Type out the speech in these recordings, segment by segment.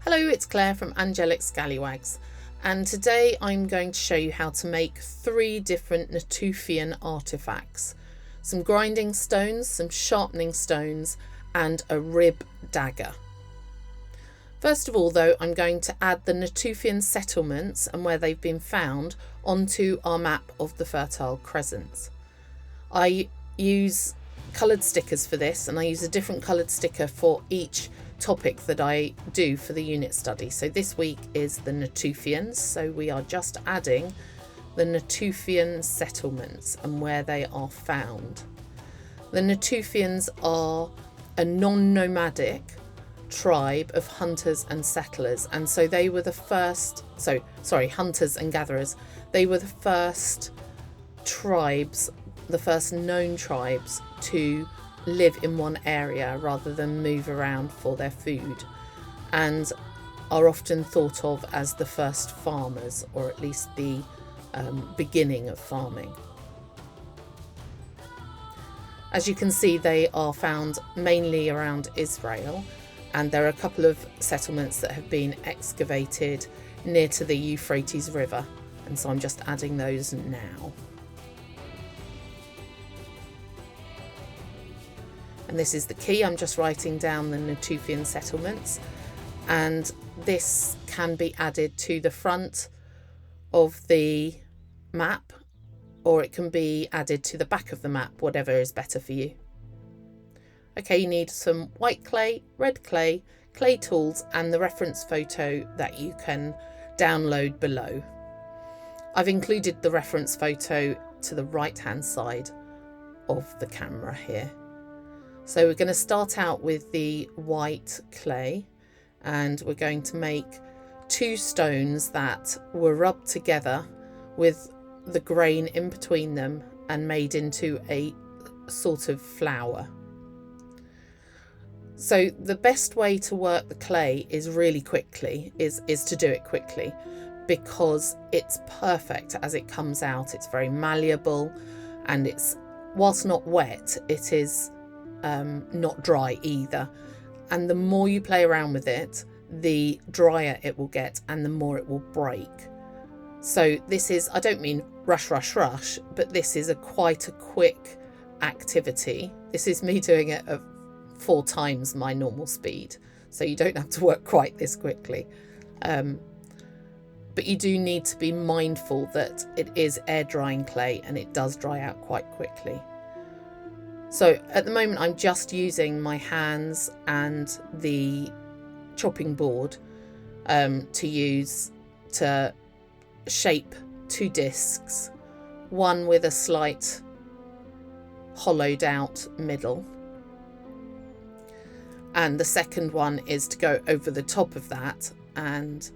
Hello, it's Claire from Angelic Scalliwags, and today I'm going to show you how to make 3 different Natufian artifacts. Some grinding stones, some sharpening stones, and a rib dagger. First of all though, I'm going to add the Natufian settlements and where they've been found onto our map of the Fertile Crescent. I use coloured stickers for this, and I use a different coloured sticker for each topic that I do for the unit study. So this week is the Natufians, so we are just adding the Natufian settlements and where they are found. The Natufians are a non-nomadic tribe of hunters and settlers, and so they were the first, hunters and gatherers. They were the first tribes, the first known tribes to live in one area rather than move around for their food, and are often thought of as the first farmers, or at least the beginning of farming. As you can see, they are found mainly around Israel, and there are a couple of settlements that have been excavated near to the Euphrates River, and so I'm just adding those now. And this is the key. I'm just writing down the Natufian settlements, and this can be added to the front of the map, or it can be added to the back of the map, whatever is better for you. Okay, you need some white clay, red clay, clay tools, and the reference photo that you can download below. I've included the reference photo to the right hand side of the camera here. So we're going to start out with the white clay, and we're going to make 2 stones that were rubbed together with the grain in between them and made into a sort of flower. So the best way to work the clay is really quickly, is to do it quickly, because it's perfect as it comes out. It's very malleable, and it's, whilst not wet, it is not dry either, and the more you play around with it, the drier it will get and the more it will break. So this is, I don't mean rush, but this is quite a quick activity. This is me doing it at 4 times my normal speed, so you don't have to work quite this quickly. But you do need to be mindful that it is air drying clay and it does dry out quite quickly. So at the moment I'm just using my hands and the chopping board to use to shape 2 discs, one with a slight hollowed out middle, and the second one is to go over the top of that, and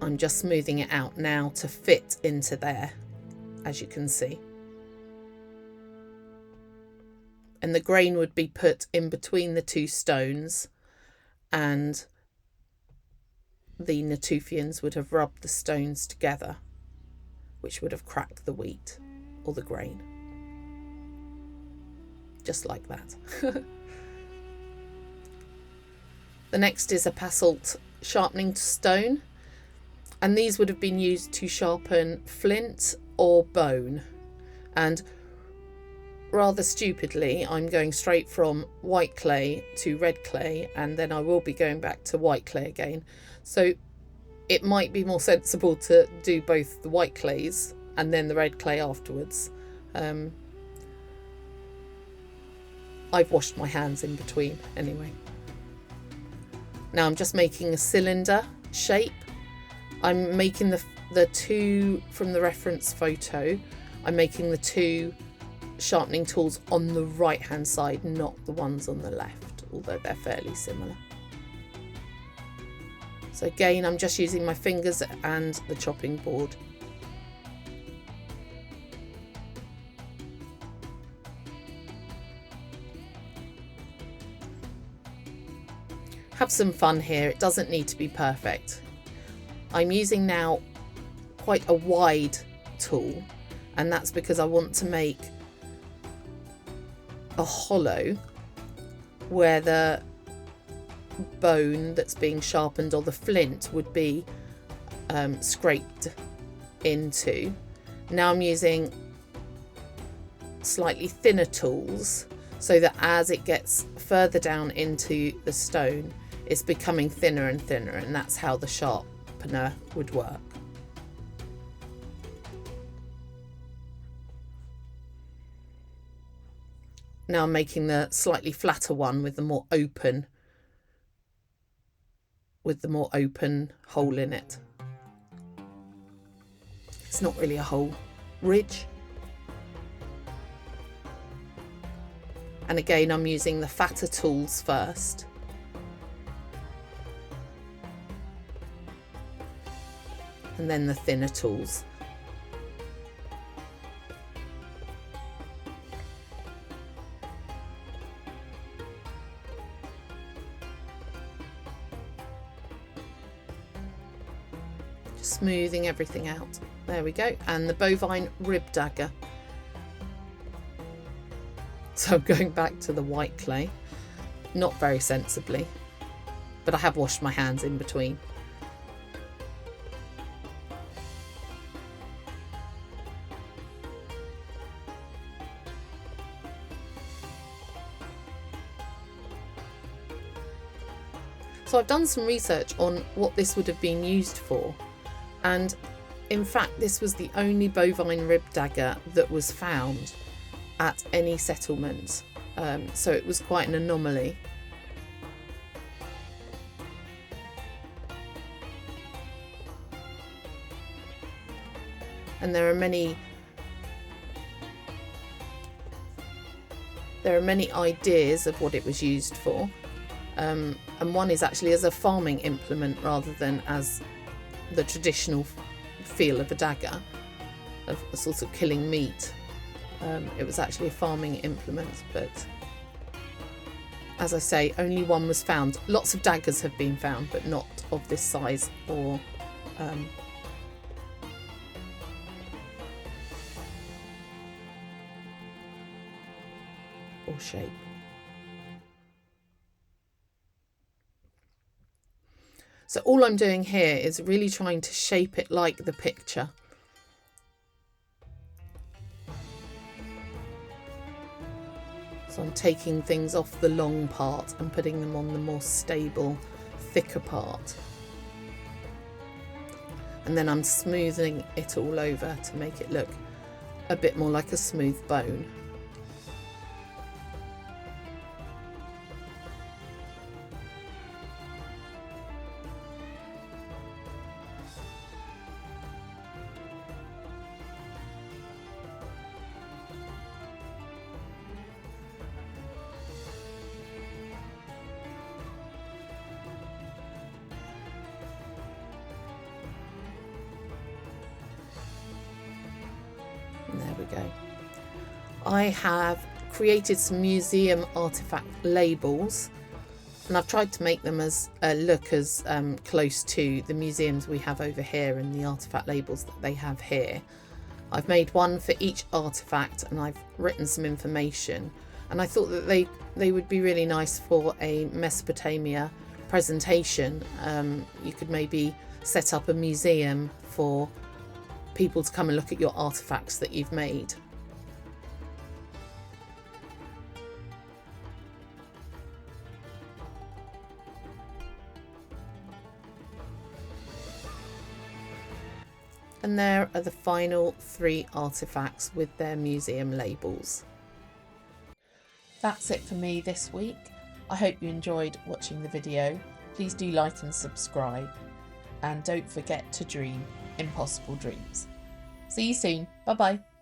I'm just smoothing it out now to fit into there, as you can see. And the grain would be put in between the 2 stones, and the Natufians would have rubbed the stones together, which would have cracked the wheat or the grain. Just like that. The next is a basalt sharpening stone, and these would have been used to sharpen flint or bone. And rather stupidly, I'm going straight from white clay to red clay, and then I will be going back to white clay again. So it might be more sensible to do both the white clays and then the red clay afterwards. I've washed my hands in between anyway. Now I'm just making a cylinder shape. I'm making the 2 from the reference photo. I'm making the 2 sharpening tools on the right hand side, not the ones on the left, although they're fairly similar. So again, I'm just using my fingers and the chopping board. Have some fun here, it doesn't need to be perfect. I'm using now quite a wide tool, and that's because I want to make a hollow where the bone that's being sharpened, or the flint, would be scraped into. Now I'm using slightly thinner tools so that as it gets further down into the stone, it's becoming thinner and thinner, and that's how the sharpener would work. Now I'm making the slightly flatter one with the more open hole in it. It's not really a hole, ridge. And again, I'm using the fatter tools first. And then the thinner tools. Just smoothing everything out. There we go. And the bovine rib dagger. So I'm going back to the white clay, not very sensibly, but I have washed my hands in between. So I've done some research on what this would have been used for, and in fact this was the only bovine rib dagger that was found at any settlement, so it was quite an anomaly. And there are many ideas of what it was used for, and one is actually as a farming implement rather than as the traditional feel of a dagger, of a sort of killing meat. It was actually a farming implement, but as I say, only one was found. Lots of daggers have been found, but not of this size or shape. So all I'm doing here is really trying to shape it like the picture. So I'm taking things off the long part and putting them on the more stable, thicker part. And then I'm smoothing it all over to make it look a bit more like a smooth bone. There we go. I have created some museum artifact labels, and I've tried to make them as look as close to the museums we have over here and the artifact labels that they have here. I've made one for each artifact, and I've written some information, and I thought that they would be really nice for a Mesopotamia presentation. You could maybe set up a museum for people to come and look at your artifacts that you've made. And there are the final 3 artifacts with their museum labels. That's it for me this week. I hope you enjoyed watching the video. Please do like and subscribe, and don't forget to dream impossible dreams. See you soon. Bye bye.